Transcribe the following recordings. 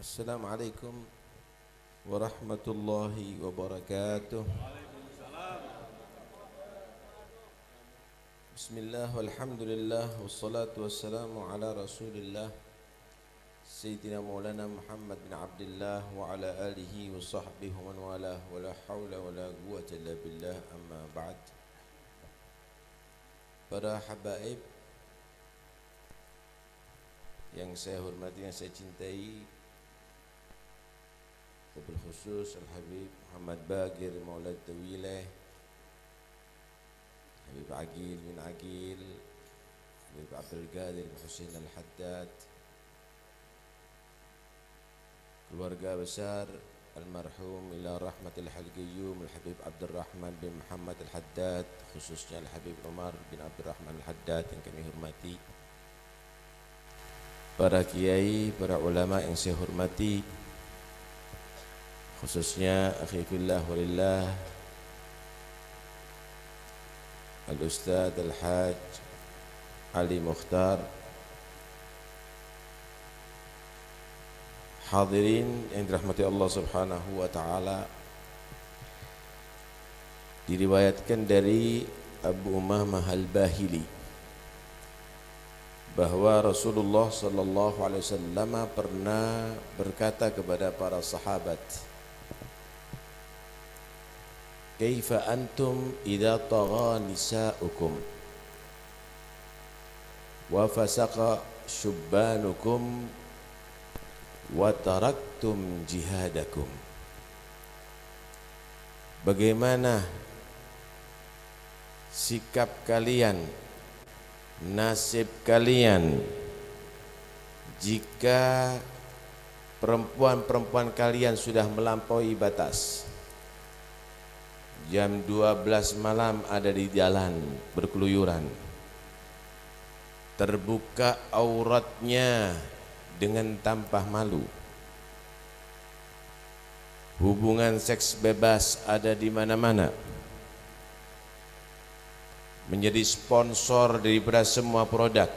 Assalamualaikum warahmatullahi wabarakatuh. Bismillah walhamdulillah wassalatu wassalamu ala rasulillah Sayyidina Maulana Muhammad bin Abdullah wa ala alihi wa sahbihi wa man walah wa la hawla wa la quwwata illa billah, amma ba'd. Para habaib yang saya hormati, yang saya cintai, wabil khusus Al-Habib Muhammad Bagir Maulad Tawilah, Habib Aqil bin Aqil, Habib Abdul Qadir bin Husain Al-Haddad, keluarga besar almarhum ila rahmatil halqiyum Al-Habib Abdul Rahman bin Muhammad Al-Haddad, khususnya Al-Habib Umar bin Abdul Rahman Al-Haddad yang kami hormati, para kiai, para ulama yang saya hormati, khususnya akhi fillah walillah Al-Ustadz Al-Haj Ali Mukhtar, hadirin yang dirahmati Allah Subhanahu wa taala. Diriwayatkan dari Abu Umamah Al-Bahili bahwa Rasulullah sallallahu alaihi wasallam pernah berkata kepada para sahabat, "Kaifa antum idza tagha nisa'ukum wa fasaqa syubbanukum wa taraktum jihadakum?" Bagaimana sikap kalian, nasib kalian jika perempuan-perempuan kalian sudah melampaui batas? Jam 12 malam ada di jalan berkeluyuran, terbuka auratnya dengan tanpa malu, hubungan seks bebas ada di mana-mana, menjadi sponsor daripada semua produk,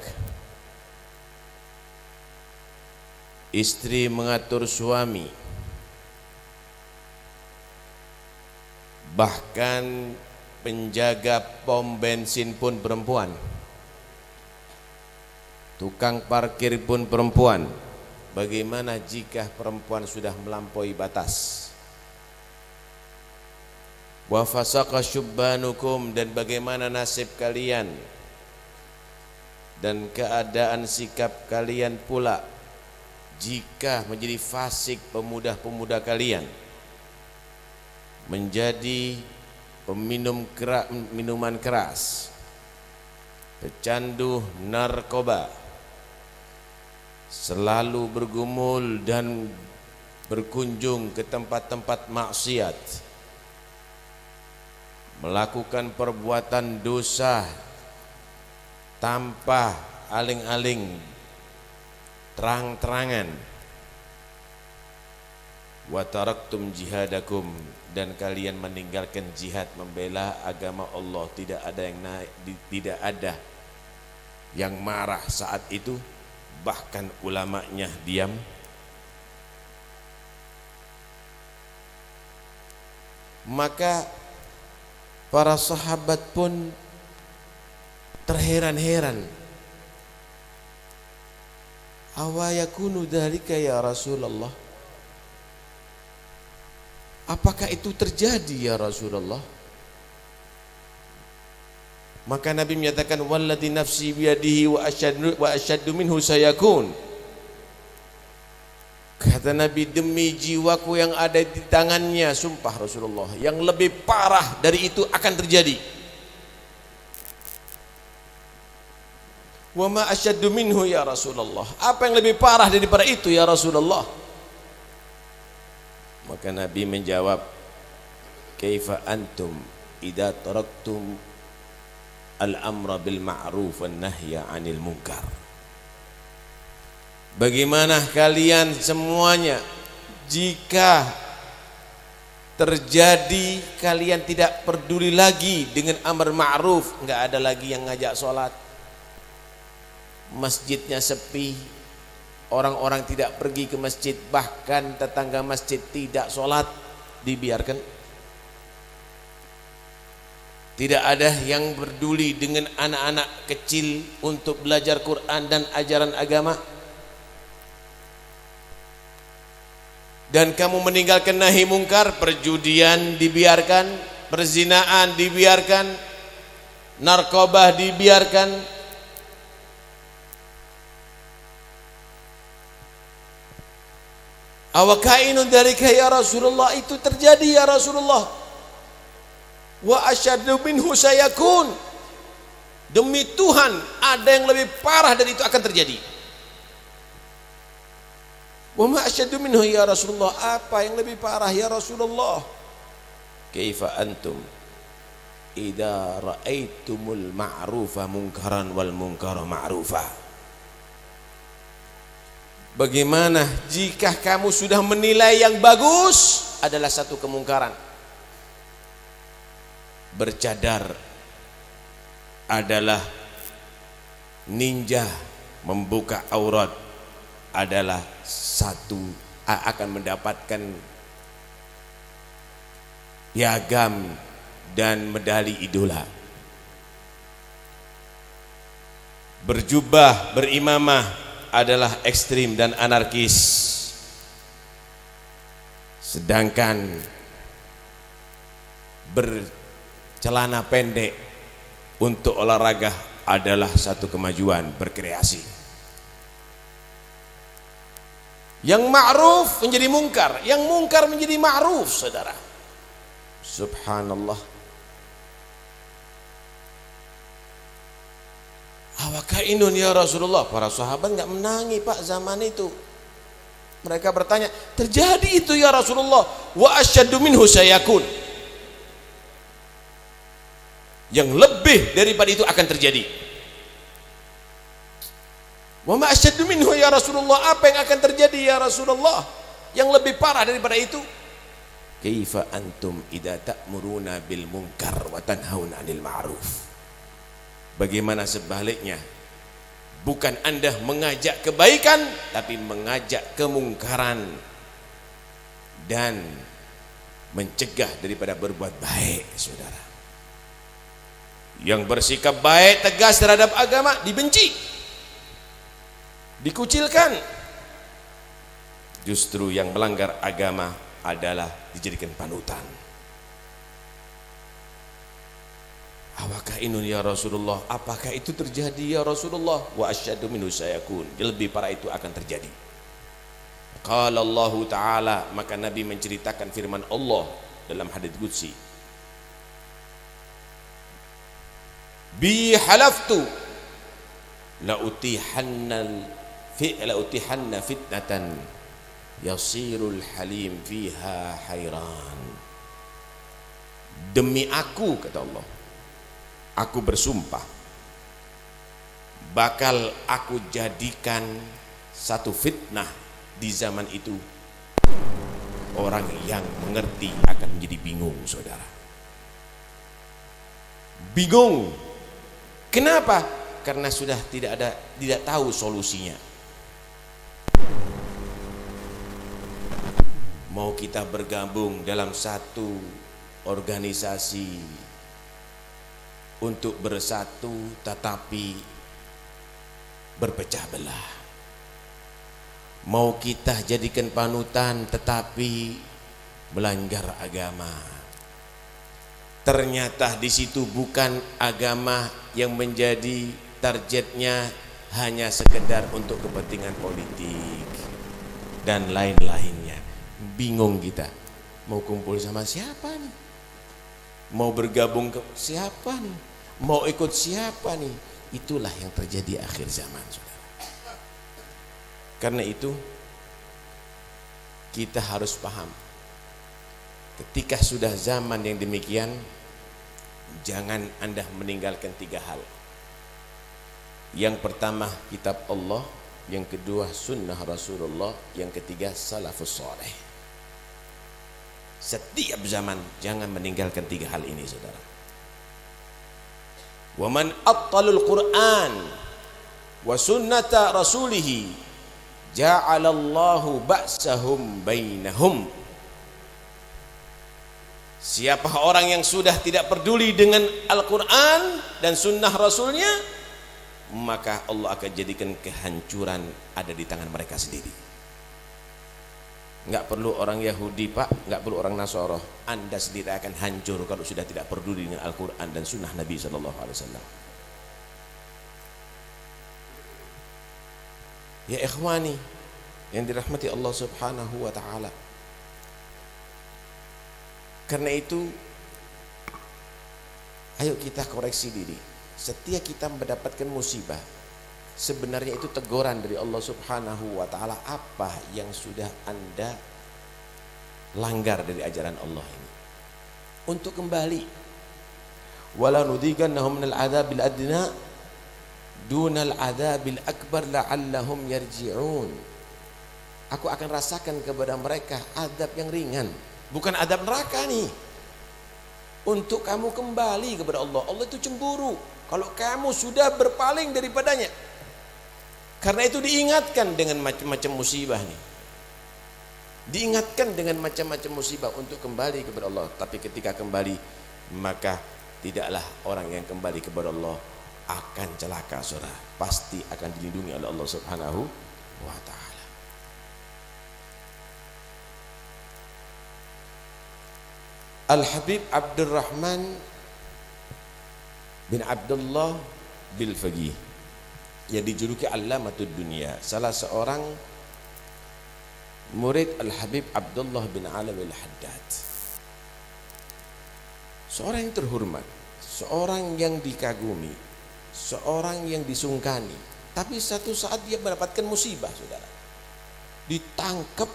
istri mengatur suami, bahkan penjaga pom bensin pun perempuan, tukang parkir pun perempuan. Bagaimana jika perempuan sudah melampaui batas? Wa fasaqa syubbanukum, dan bagaimana nasib kalian dan keadaan sikap kalian pula jika menjadi fasik pemuda-pemuda kalian, menjadi peminum minuman keras, pecandu narkoba, selalu bergumul dan berkunjung ke tempat-tempat maksiat, melakukan perbuatan dosa tanpa aling-aling, terang-terangan. Wa taraktum jihadakum, dan kalian meninggalkan jihad membela agama Allah. Tidak ada yang marah saat itu, bahkan ulamanya diam. Maka para sahabat pun terheran-heran, awa yakunu dzalika ya Rasulullah, apakah itu terjadi ya Rasulullah? Maka Nabi menyatakan, walladzi nafsi biyadihi wa asyaddu minhu sayakun. Kata Nabi, demi jiwaku yang ada di tangannya, sumpah Rasulullah, yang lebih parah dari itu akan terjadi. Wa ma asyaddu minhu ya Rasulullah, apa yang lebih parah daripada itu ya Rasulullah? Maka Nabi menjawab, kaifa antum idza taraktum al-amra bil ma'ruf wan nahya 'anil munkar. Bagaimana kalian semuanya jika terjadi kalian tidak peduli lagi dengan amar ma'ruf, enggak ada lagi yang ngajak sholat, masjidnya sepi, orang-orang tidak pergi ke masjid, bahkan tetangga masjid tidak sholat, dibiarkan. Tidak ada yang peduli dengan anak-anak kecil untuk belajar Quran dan ajaran agama. Dan kamu meninggalkan nahi mungkar, perjudian dibiarkan, perzinaan dibiarkan, narkoba dibiarkan. Awakainun dzalika ya Rasulullah, itu terjadi ya Rasulullah. Wa asyaddu minhu sayakun, demi Tuhan ada yang lebih parah dari itu akan terjadi. Wa ma asyaddu minhu ya Rasulullah, apa yang lebih parah ya Rasulullah? Kaifa antum idza raaitumul ma'rufa munkaran wal munkara ma'rufa. Bagaimana jika kamu sudah menilai yang bagus adalah satu kemungkaran? Bercadar adalah ninja, membuka aurat adalah satu, akan mendapatkan piagam dan medali idola. Berjubah, berimamah adalah ekstrim dan anarkis. Sedangkan bercelana pendek untuk olahraga adalah satu kemajuan, berkreasi. Yang ma'ruf menjadi mungkar, yang mungkar menjadi ma'ruf, saudara. Subhanallah. Awakainun ya Rasulullah. Para sahabat enggak menangi Pak zaman itu. Mereka bertanya, terjadi itu ya Rasulullah. Wa asyaddu minhu sayakun, yang lebih daripada itu akan terjadi. Wa ma asyaddu minhu ya Rasulullah, apa yang akan terjadi ya Rasulullah yang lebih parah daripada itu? Kaifa antum idza ta'muruna bil munkar wa tanhauna 'anil ma'ruf. Bagaimana sebaliknya, bukan Anda mengajak kebaikan tapi mengajak kemungkaran dan mencegah daripada berbuat baik, saudara. Yang bersikap baik tegas terhadap agama dibenci, dikucilkan. Justru yang melanggar agama adalah dijadikan panutan. Awakainun ya Rasulullah, apakah itu terjadi ya Rasulullah? Wa asyaddu minhu sayakun, lebih parah itu akan terjadi. Qala Allah Ta'ala, maka Nabi menceritakan firman Allah dalam hadits qudsi, bi halaftu la utihanna fitnatan yasirul halim fiha hayran. Demi aku, kata Allah, aku bersumpah, bakal aku jadikan satu fitnah di zaman itu. Orang yang mengerti akan menjadi bingung, saudara. Bingung. Kenapa? Karena sudah tidak tahu solusinya. Mau kita bergabung dalam satu organisasi untuk bersatu tetapi berpecah belah. Mau kita jadikan panutan tetapi melanggar agama. Ternyata di situ bukan agama yang menjadi targetnya, hanya sekedar untuk kepentingan politik dan lain-lainnya. Bingung kita, mau kumpul sama siapa nih? Mau bergabung ke siapa nih? Mau ikut siapa nih? Itulah yang terjadi akhir zaman, saudara. Karena itu kita harus paham, ketika sudah zaman yang demikian, jangan Anda meninggalkan tiga hal. Yang pertama kitab Allah, yang kedua sunnah Rasulullah, yang ketiga salafus saleh. Setiap zaman jangan meninggalkan tiga hal ini, saudara. Wa man attalul Qur'an wa sunnata rasulih ja'alallahu ba'sahum bainahum. Siapa orang yang sudah tidak peduli dengan Al-Quran dan sunnah Rasulnya, maka Allah akan jadikan kehancuran ada di tangan mereka sendiri. Enggak perlu orang Yahudi Pak, enggak perlu orang Nasara, Anda sendiri akan hancur kalau sudah tidak peduli dengan Al-Quran dan sunnah Nabi SAW. Ya ikhwani yang dirahmati Allah Subhanahu wa ta'ala, karena itu ayo kita koreksi diri. Setiap kita mendapatkan musibah, sebenarnya itu teguran dari Allah Subhanahu wa ta'ala. Apa yang sudah Anda langgar dari ajaran Allah ini, untuk kembali. Wala nudhikannahum minal adzabil adna dunal adzabil akbar la'allahum yarji'un. Aku akan rasakan kepada mereka azab yang ringan, bukan azab neraka nih, untuk kamu kembali kepada Allah. Allah itu cemburu kalau kamu sudah berpaling daripadanya. Karena itu diingatkan dengan macam-macam musibah nih, diingatkan dengan macam-macam musibah untuk kembali kepada Allah. Tapi ketika kembali, maka tidaklah orang yang kembali kepada Allah akan celaka, saudara. Pasti akan dilindungi oleh Allah Subhanahu wa ta'ala. Al-Habib Abdurrahman bin Abdullah Bilfaqih yang dijuluki Allamatud Dunia, salah seorang murid Al-Habib Abdullah bin Alam Al-Haddad, seorang yang terhormat, seorang yang dikagumi, seorang yang disungkani. Tapi satu saat dia mendapatkan musibah, saudara, ditangkap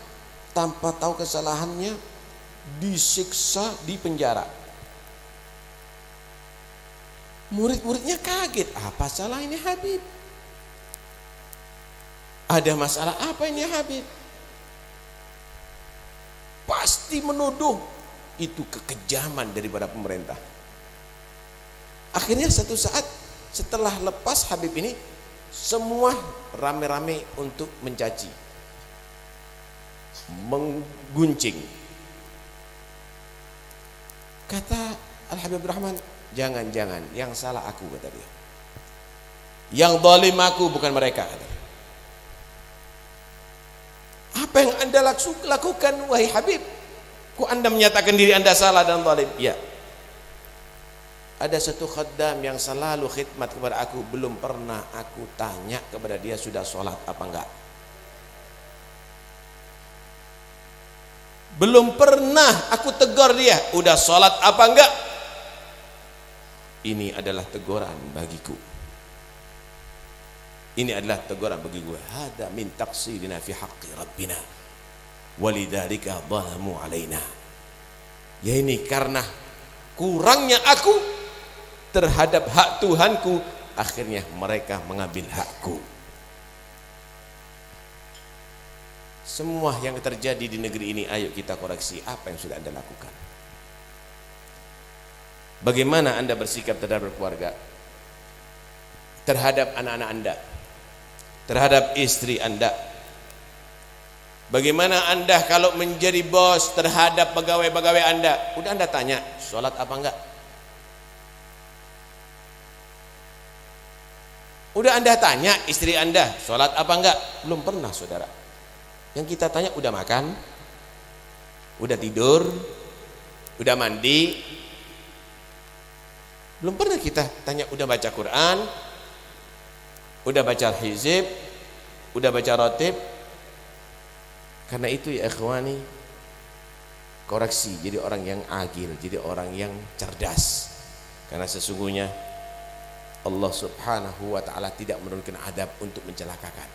tanpa tahu kesalahannya, disiksa, di penjara. Murid-muridnya kaget, apa salah ini Habib? Ada masalah apa ini Habib? Pasti menuduh itu kekejaman daripada pemerintah. Akhirnya satu saat setelah lepas Habib ini, semua rame-rame untuk mencaci, mengguncing. Kata Al-Habib Rahman, jangan-jangan yang salah aku, kata dia. Yang zalim aku, bukan mereka, kata dia. Apa yang Anda lakukan wahai Habib? Kok Anda menyatakan diri Anda salah dan zalim? Ya, ada satu khaddam yang selalu khidmat kepada aku, belum pernah aku tanya kepada dia sudah sholat apa enggak. Belum pernah aku tegur dia udah sholat apa enggak. Ini adalah teguran bagiku, ini adalah teguran bagi gue. Hada min taqsirina fi haqqi rabbina walidzalika dhalamu alaina. Ya, ini karena kurangnya aku terhadap hak Tuhanku, akhirnya mereka mengambil hakku. Semua yang terjadi di negeri ini, ayo kita koreksi apa yang sudah Anda lakukan. Bagaimana Anda bersikap terhadap keluarga, terhadap anak-anak Anda, terhadap istri Anda. Bagaimana Anda kalau menjadi bos terhadap pegawai-pegawai Anda? Udah Anda tanya sholat apa enggak? Udah Anda tanya istri Anda sholat apa enggak? Belum pernah, saudara. Yang kita tanya udah makan, udah tidur, udah mandi. Belum pernah kita tanya udah baca Quran, udah baca hizib, udah baca rotib. Karena itu ya ikhwani, koreksi, jadi orang yang agil, jadi orang yang cerdas. Karena sesungguhnya Allah Subhanahu wa ta'ala tidak menurunkan adab untuk mencelakakan,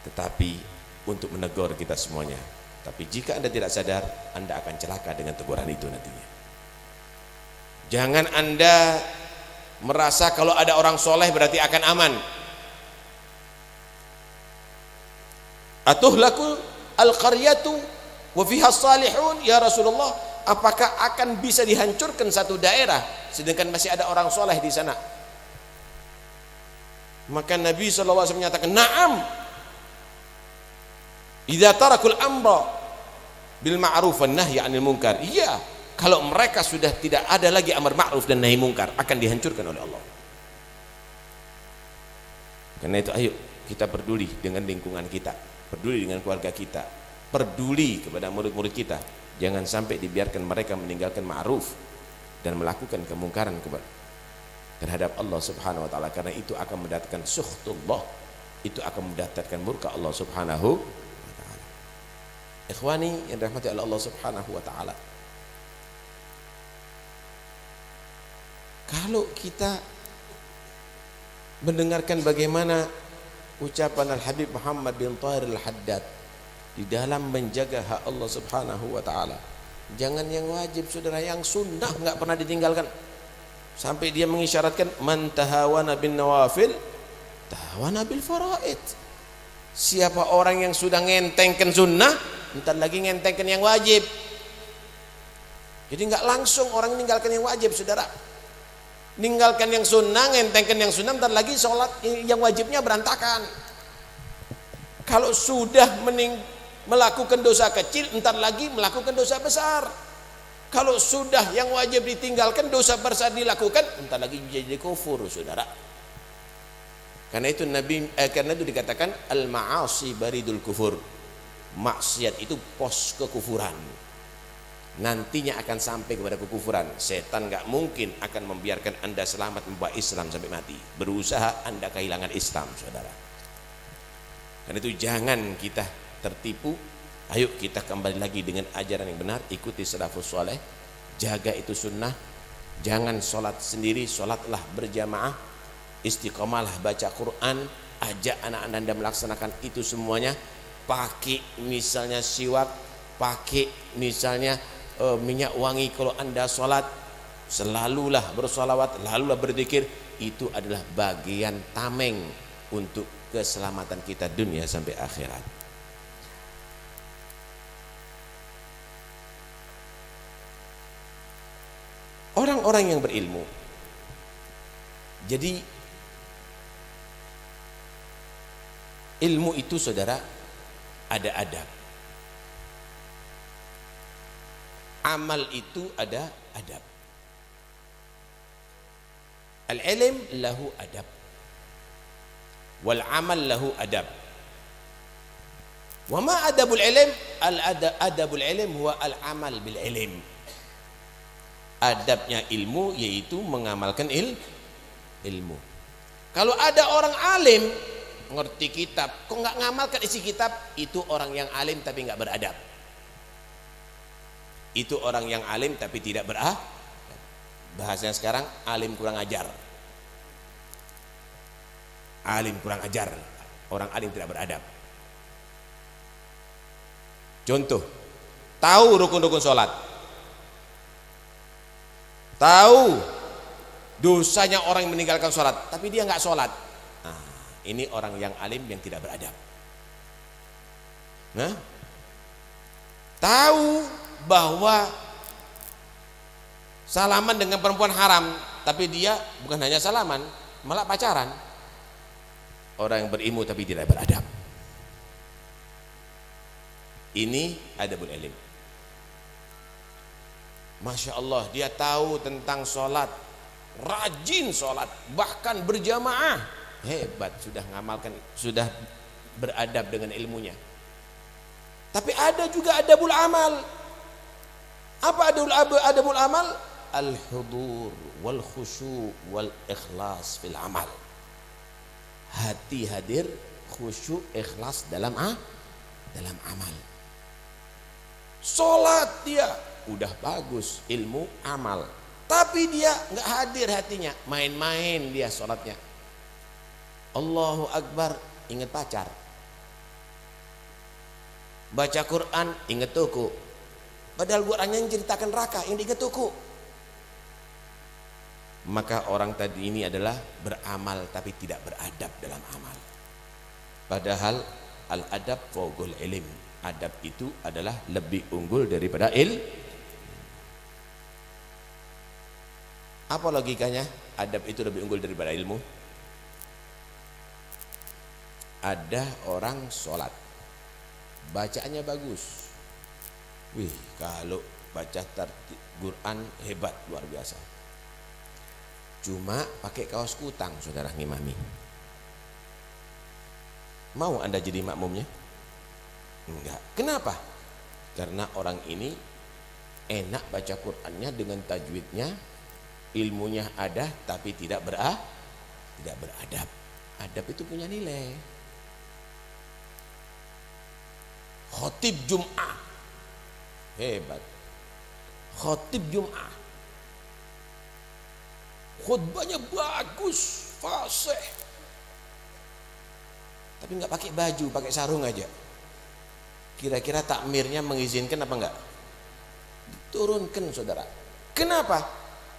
tetapi untuk menegur kita semuanya. Tapi jika Anda tidak sadar, Anda akan celaka dengan teguran itu nantinya. Jangan Anda merasa kalau ada orang soleh berarti akan aman. Atuhlaku al-qaryatu wa fiha salihun, ya Rasulullah, apakah akan bisa dihancurkan satu daerah sedangkan masih ada orang soleh di sana? Maka Nabi SAW menyatakan, na'am, Idza tarakul amra bil ma'ruf wan nahyi 'anil munkar. Iya, kalau mereka sudah tidak ada lagi amar ma'ruf dan nahi munkar, akan dihancurkan oleh Allah. Karena itu ayo kita peduli dengan lingkungan kita, peduli dengan keluarga kita, peduli kepada murid-murid kita. Jangan sampai dibiarkan mereka meninggalkan ma'ruf dan melakukan kemungkaran terhadap Allah Subhanahu wa taala, karena itu akan mendatangkan sukhtullah, itu akan mendatangkan murka Allah Subhanahu wa taala. Ikhwani yang dirahmati oleh Allah Subhanahu wa taala, kalau kita mendengarkan bagaimana ucapan Al-Habib Muhammad bin Tahir Al-Haddad di dalam menjaga hak Allah Subhanahu wa taala, jangan yang wajib saudara, yang sunnah nggak pernah ditinggalkan. Sampai dia mengisyaratkan man tahawana bin nawafil tahawana bil faraid. Siapa orang yang sudah ngentengkan sunnah, entar lagi ngentengkan yang wajib. Jadi nggak langsung orang meninggalkan yang wajib saudara, ninggalkan yang sunnah, ngentengkan yang sunnah, entar lagi sholat yang wajibnya berantakan. Kalau sudah melakukan dosa kecil, entar lagi melakukan dosa besar. Kalau sudah yang wajib ditinggalkan, dosa besar dilakukan, entar lagi jadi kufur saudara. Karena itu karena itu dikatakan al ma'asi baridul kufur. Maksiat itu pos kekufuran, nantinya akan sampai kepada kekufuran. Setan nggak mungkin akan membiarkan anda selamat membawa Islam sampai mati. Berusaha anda kehilangan Islam saudara. Karena itu jangan kita tertipu. Ayo kita kembali lagi dengan ajaran yang benar, ikuti salafus saleh, jaga itu sunnah. Jangan sholat sendiri, sholatlah berjamaah, istiqomalah baca Quran, ajak anak anda melaksanakan itu semuanya. Pakai misalnya siwak, pakai misalnya minyak wangi kalau anda sholat, selalulah bersolawat, lalulah berzikir. Itu adalah bagian tameng untuk keselamatan kita dunia sampai akhirat. Orang-orang yang berilmu, jadi ilmu itu saudara ada adab, amal itu ada adab. Al-ilm lahu adab, wal amal lahu adab. Wa ma adabul ilm? Adabul ilm huwa al-amal bil ilm. Adabnya ilmu yaitu mengamalkan ilmu. Kalau ada orang alim ngerti kitab kok nggak ngamalkan isi kitab, itu orang yang alim tapi nggak beradab. Itu orang yang alim tapi tidak beradab. Bahasanya sekarang alim kurang ajar. Alim kurang ajar, orang alim tidak beradab. Contoh, tahu rukun-rukun sholat, tahu dosanya orang yang meninggalkan sholat, tapi dia nggak sholat. Nah, ini orang yang alim yang tidak beradab. Nah, tahu bahwa salaman dengan perempuan haram, tapi dia bukan hanya salaman, malah pacaran. Orang yang berilmu tapi tidak beradab. Ini adabul ilm. Masya Allah, dia tahu tentang sholat, rajin sholat, bahkan berjamaah, hebat, sudah ngamalkan, sudah beradab dengan ilmunya. Tapi ada juga adabul amal. Apa adabul amal? Al-hudur wal khusyu wal ikhlas fil amal. Hati hadir, khusyuk, ikhlas dalam amal. Sholat dia udah bagus, ilmu amal, tapi dia nggak hadir hatinya, main-main dia sholatnya. Allahu Akbar, ingat pacar. Baca Quran, ingat tuku. Padahal Qurannya yang ceritakan neraka, yang diingat tuku. Maka orang tadi ini adalah beramal tapi tidak beradab dalam amal. Padahal al-adab fawqul ilm. Adab itu adalah lebih unggul daripada Apa logikanya? Adab itu lebih unggul daripada ilmu. Ada orang sholat, bacaannya bagus. Wih, kalau baca tartil Quran hebat, luar biasa. Cuma pakai kaos kutang, saudara ngimami. Mau Anda jadi makmumnya? Enggak. Kenapa? Karena orang ini enak baca Qur'annya dengan tajwidnya, ilmunya ada, tapi tidak beradab. Adab itu punya nilai. Khotib Jum'ah hebat. Khotib Jum'ah khutbahnya bagus, fasih, tapi nggak pakai baju, pakai sarung aja. Kira-kira takmirnya mengizinkan apa enggak? Diturunkan, saudara. Kenapa?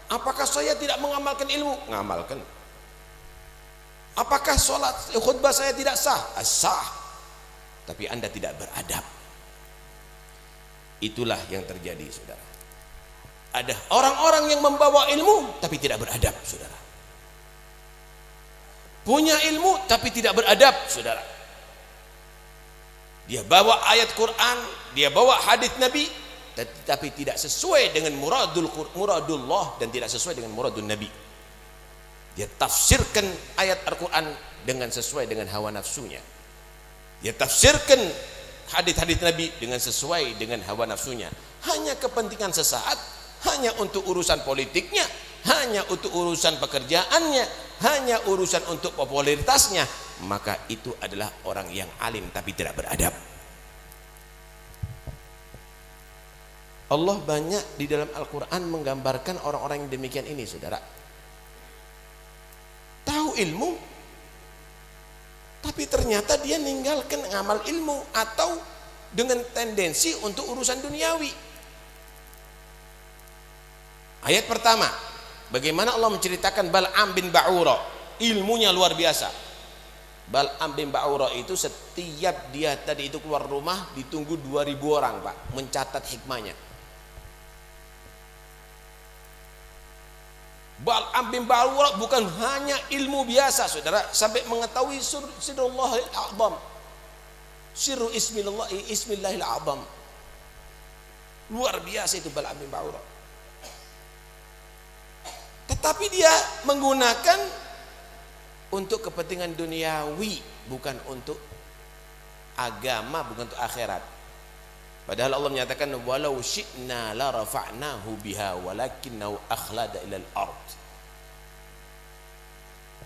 Apakah saya tidak mengamalkan ilmu? Ngamalkan. Apakah sholat khutbah saya tidak sah? Sah. Tapi Anda tidak beradab. Itulah yang terjadi, saudara. Ada orang-orang yang membawa ilmu tapi tidak beradab, saudara. Punya ilmu tapi tidak beradab, saudara. Dia bawa ayat Quran, dia bawa hadis Nabi, tetapi tidak sesuai dengan muradullah dan tidak sesuai dengan muradul Nabi. Dia tafsirkan ayat Al-Quran dengan sesuai dengan hawa nafsunya. Dia tafsirkan hadis-hadis Nabi dengan sesuai dengan hawa nafsunya. Hanya kepentingan sesaat, hanya untuk urusan politiknya, hanya untuk urusan pekerjaannya, hanya urusan untuk popularitasnya, maka itu adalah orang yang alim tapi tidak beradab. Allah banyak di dalam Al-Quran menggambarkan orang-orang yang demikian ini, saudara. Tahu ilmu tapi ternyata dia ninggalkan ngamal ilmu atau dengan tendensi untuk urusan duniawi. Ayat pertama, bagaimana Allah menceritakan Bal'am bin Ba'ura, ilmunya luar biasa. Bal'am bin Ba'ura itu setiap dia tadi itu keluar rumah ditunggu 2000 orang, Pak, mencatat hikmahnya. Bal'am bin Ba'ura bukan hanya ilmu biasa, saudara, sampai mengetahui sirrullahil a'zam, sirru ismillahil a'zam. Luar biasa itu Bal'am bin Ba'ura. Tetapi dia menggunakan untuk kepentingan duniawi, bukan untuk agama, bukan untuk akhirat. Padahal Allah menyatakan walau syi'na la rafa'nahu biha walakinnahu akhlada ilal ard.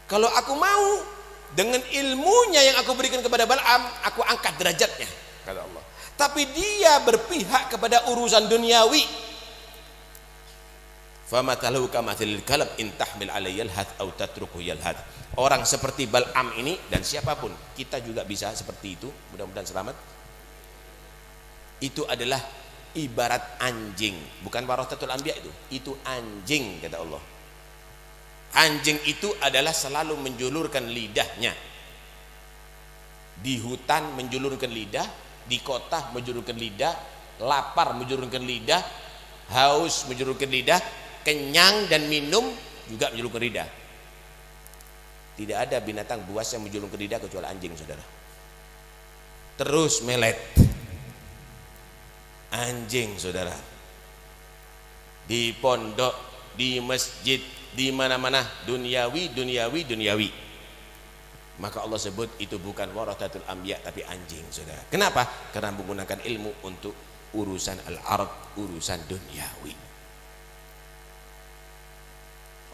Kalau aku mau dengan ilmunya yang aku berikan kepada Bal'am, aku angkat derajatnya, kata Allah. Tapi dia berpihak kepada urusan duniawi. Famatalahu kamathilil kalb in tahmil alayhi yalhath aw tatruku yalhath. Orang seperti Bal'am ini, dan siapapun, kita juga bisa seperti itu, mudah-mudahan selamat. Itu adalah ibarat anjing, bukan warathatul anbiya itu anjing, kata Allah. Anjing itu adalah selalu menjulurkan lidahnya. Di hutan menjulurkan lidah, di kota menjulurkan lidah, lapar menjulurkan lidah, haus menjulurkan lidah, kenyang dan minum juga menjulurkan lidah. Tidak ada binatang buas yang menjulurkan lidah kecuali anjing, saudara. Terus melet. Anjing, saudara. Di pondok, di masjid, di mana-mana duniawi. Maka Allah sebut itu bukan warathatul anbiya tapi anjing, saudara. Kenapa? Karena menggunakan ilmu untuk urusan al-ard, urusan duniawi.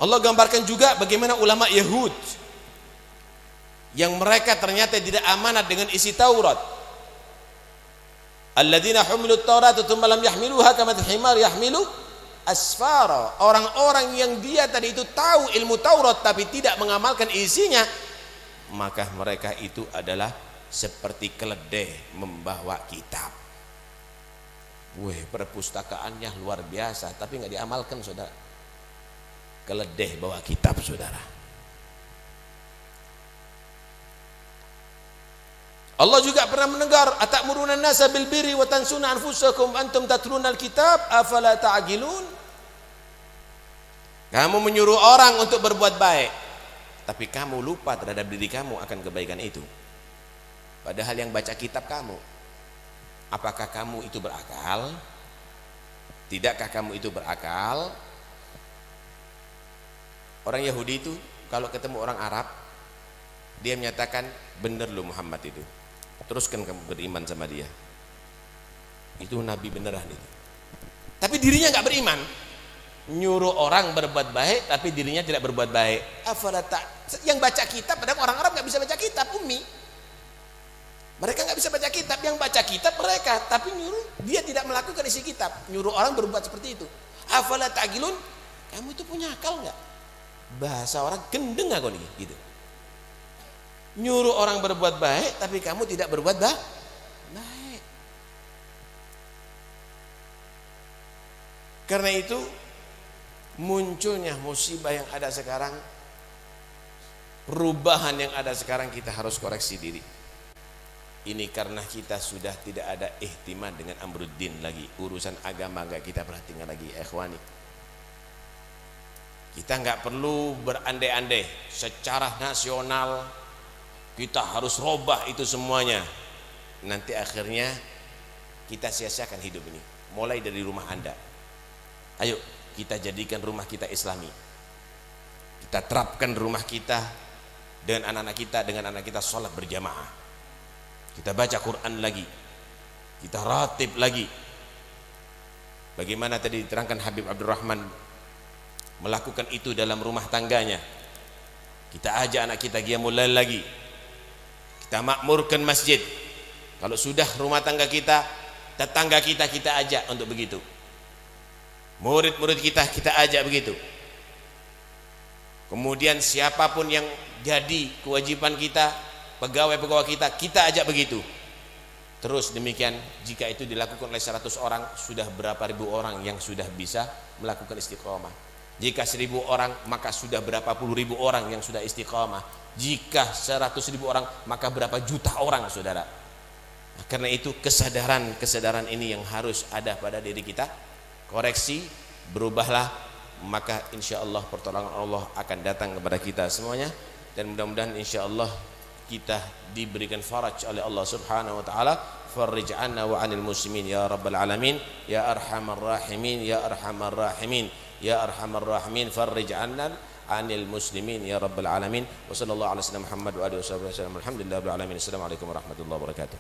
Allah gambarkan juga bagaimana ulama Yahud yang mereka ternyata tidak amanat dengan isi Taurat. Alladzina humilut Taurat tsumma lam yahmiluha kamathil himar yahmilu asfara. Orang-orang yang dia tadi itu tahu ilmu Taurat tapi tidak mengamalkan isinya, maka mereka itu adalah seperti keledai membawa kitab. Wih, perpustakaannya luar biasa tapi nggak diamalkan, saudara. Keledai bawa kitab, saudara. Allah juga pernah menegur, atamuruna an-nasa bil birri wa tansuna anfusakum antum tatluna al-kitab afala ta'qilun. Kamu menyuruh orang untuk berbuat baik, tapi kamu lupa terhadap diri kamu akan kebaikan itu. Padahal yang baca kitab kamu. Apakah kamu itu berakal? Tidakkah kamu itu berakal? Orang Yahudi itu kalau ketemu orang Arab, dia menyatakan, bener lu Muhammad itu, teruskan kamu beriman sama dia, itu nabi beneran itu. Tapi dirinya nggak beriman, nyuruh orang berbuat baik tapi dirinya tidak berbuat baik. Yang baca kitab, padahal orang Arab nggak bisa baca kitab, ummi, mereka nggak bisa baca kitab. Yang baca kitab mereka, tapi nyuruh dia tidak melakukan isi kitab, nyuruh orang berbuat seperti itu. Afala ta'qilun, kamu itu punya akal nggak? Bahasa orang gendeng aku nih gitu. Nyuruh orang berbuat baik tapi kamu tidak berbuat baik. Karena itu munculnya musibah yang ada sekarang, perubahan yang ada sekarang, kita harus koreksi diri. Ini karena kita sudah tidak ada ihtimam dengan amruddin lagi, urusan agama enggak kita perhatikan lagi, ikhwani. Kita nggak perlu berandai-andai secara nasional kita harus robah itu semuanya. Nanti akhirnya kita sia-siakan hidup ini. Mulai dari rumah Anda. Ayo kita jadikan rumah kita Islami. Kita terapkan rumah kita dengan anak-anak kita sholat berjamaah. Kita baca Quran lagi. Kita ratib lagi. Bagaimana tadi diterangkan Habib Abdurrahman melakukan itu dalam rumah tangganya. Kita ajak anak kita qiyamul lail lagi. Kita makmurkan masjid. Kalau sudah rumah tangga kita, tetangga kita ajak untuk begitu. Murid-murid kita ajak begitu. Kemudian siapapun yang jadi kewajiban kita, pegawai-pegawai kita ajak begitu. Terus demikian, jika itu dilakukan oleh 100 orang, sudah berapa ribu orang yang sudah bisa melakukan istiqomah. Jika 1000 orang, maka sudah berapa puluh ribu orang yang sudah istiqamah. Jika 100.000 orang, maka berapa juta orang, saudara. Nah, karena itu kesadaran ini yang harus ada pada diri kita. Koreksi, berubahlah, maka insya Allah pertolongan Allah akan datang kepada kita semuanya. Dan mudah-mudahan insya Allah kita diberikan faraj oleh Allah Subhanahu wa taala. Farrij 'anna wa 'anil muslimin ya rabbal alamin ya arhamar rahimin ya arhamar rahimin ya arhamar rahimin. Farrij 'anna 'anil muslimin ya rabbal alamin. Wa sallallahu ala sayyidina Muhammad wa alihi wasallam. Alhamdulillahirabbil alamin. Assalamualaikum warahmatullahi wabarakatuh.